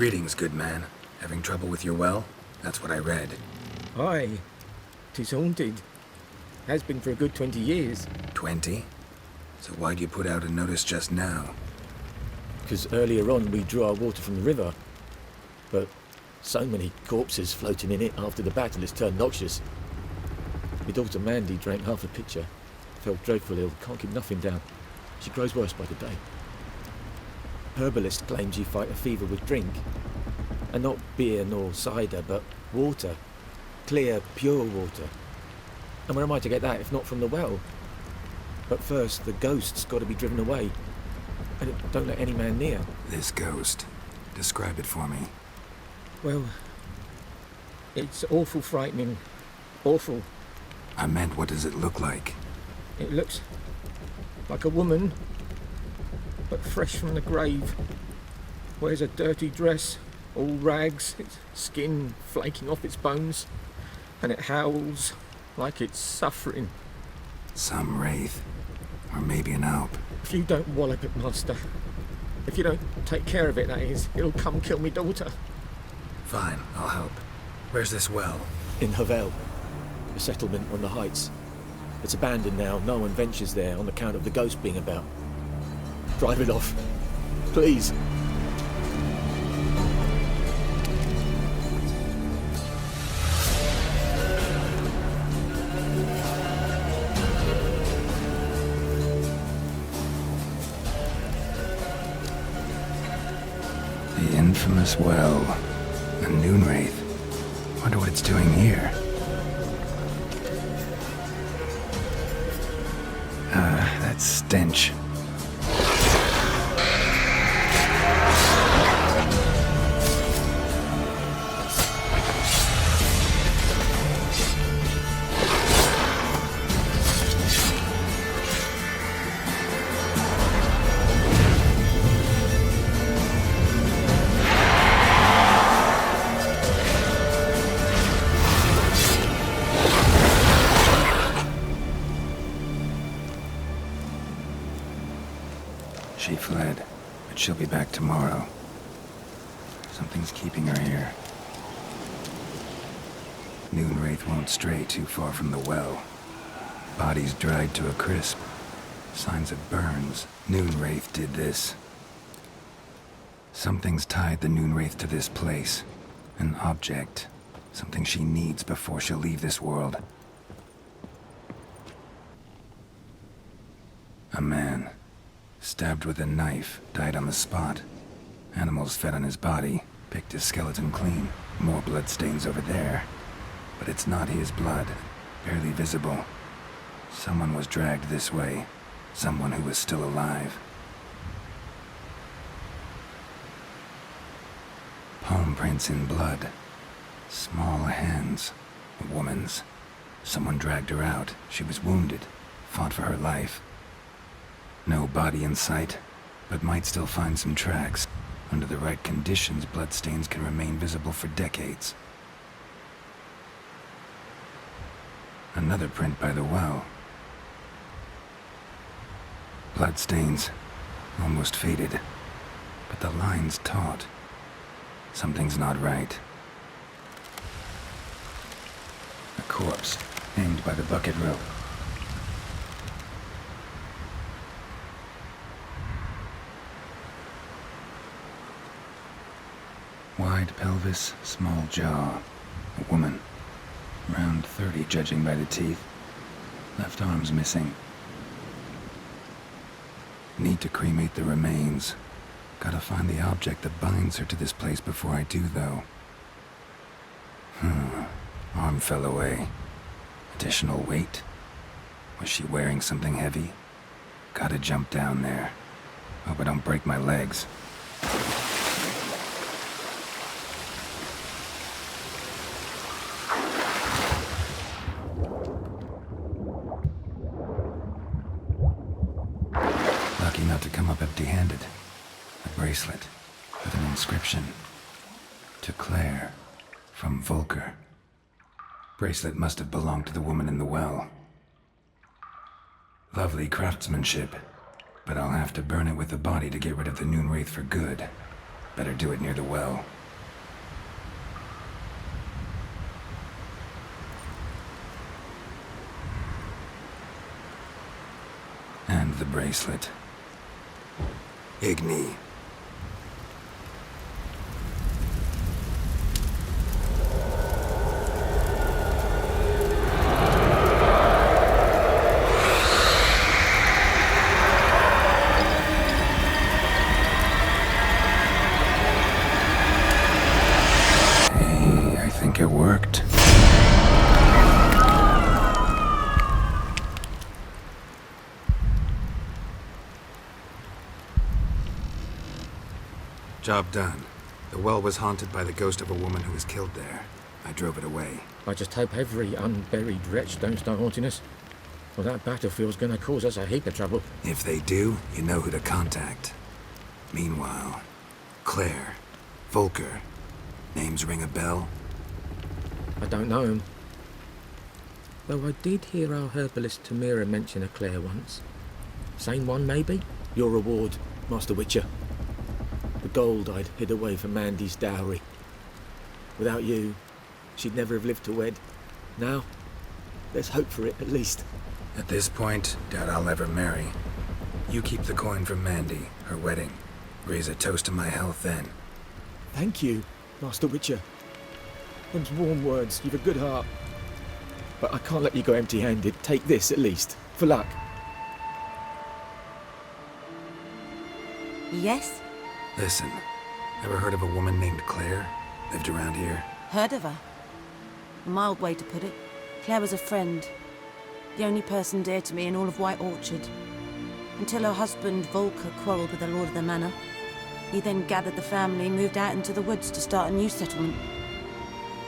Greetings, good man. Having trouble with your well? That's what I read. Aye, 'tis haunted. Has been for a good 20 years. 20? So why'd you put out a notice just now? Because earlier on we drew our water from the river. But so many corpses floating in it after the battle it's turned noxious. My daughter Mandy drank half a pitcher. Fell dreadful ill, can't keep nothing down. She grows worse by the day. Herbalist claims you fight a fever with drink. And not beer nor cider, but water. Clear, pure water. And where am I to get that if not from the well? But first, the ghost's got to be driven away. And it don't let any man near. This ghost. Describe it for me. Well, it's awful frightening. Awful. I meant, what does it look like? It looks like a woman, but fresh from the grave. Wears a dirty dress, all rags, its skin flaking off its bones, and it howls like it's suffering. Some wraith. Or maybe an alp. If you don't wallop it, Master, if you don't take care of it, that is, it'll come kill me daughter. Fine, I'll help. Where's this well? In Havel, a settlement on the heights. It's abandoned now, no one ventures there on account of the ghost being about. Drive it off, please. The infamous well. A noon wraith. Wonder what it's doing here. That stench. She fled, but she'll be back tomorrow. Something's keeping her here. Noon wraith won't stray too far from the well. Bodies dried to a crisp. Signs of burns. Noon wraith did this. Something's tied the noon wraith to this place. An object. Something she needs before she'll leave this world. A man. Stabbed with a knife, died on the spot. Animals fed on his body, picked his skeleton clean. More bloodstains over there. But it's not his blood, barely visible. Someone was dragged this way. Someone who was still alive. Palm prints in blood. Small hands. A woman's. Someone dragged her out. She was wounded. Fought for her life. No body in sight, but might still find some tracks. Under the right conditions, bloodstains can remain visible for decades. Another print by the well. Bloodstains, almost faded, but the line's taut. Something's not right. A corpse, hanged by the bucket rope. Wide pelvis, small jaw. A woman. Around 30, judging by the teeth. Left arm's missing. Need to cremate the remains. Gotta find the object that binds her to this place before I do, though. Arm fell away. Additional weight? Was she wearing something heavy? Gotta jump down there. Hope I don't break my legs. Lucky not to come up empty-handed. A bracelet with an inscription. To Claire, from Volker. Bracelet must have belonged to the woman in the well. Lovely craftsmanship, but I'll have to burn it with the body to get rid of the noon wraith for good. Better do it near the well. And the bracelet. Igni. Hey, I think it worked. Job done. The well was haunted by the ghost of a woman who was killed there. I drove it away. I just hope every unburied wretch don't start haunting us. Well, that battlefield's gonna cause us a heap of trouble. If they do, you know who to contact. Meanwhile, Claire, Volker, names ring a bell? I don't know him. Though I did hear our herbalist Tamira mention a Claire once. Same one, maybe? Your reward, Master Witcher. The gold I'd hid away for Mandy's dowry. Without you, she'd never have lived to wed. Now, there's hope for it, at least. At this point, doubt I'll ever marry. You keep the coin from Mandy, her wedding. Raise a toast to my health then. Thank you, Master Witcher. Them's warm words, you've a good heart. But I can't let you go empty-handed. Take this, at least, for luck. Yes? Listen, ever heard of a woman named Claire? Lived around here? Heard of her? A mild way to put it. Claire was a friend. The only person dear to me in all of White Orchard. Until her husband, Volker, quarrelled with the lord of the manor. He then gathered the family and moved out into the woods to start a new settlement.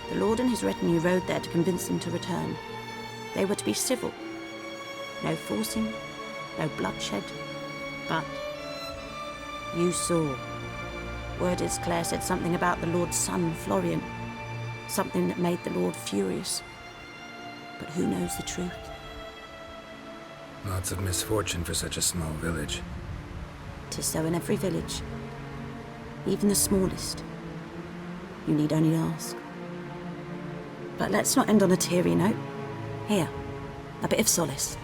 The lord and his retinue rode there to convince them to return. They were to be civil. No forcing, no bloodshed. But you saw. Word is Claire said something about the lord's son, Florian. Something that made the lord furious. But who knows the truth? Lots of misfortune for such a small village. 'Tis so in every village. Even the smallest. You need only ask. But let's not end on a teary note. Here, a bit of solace.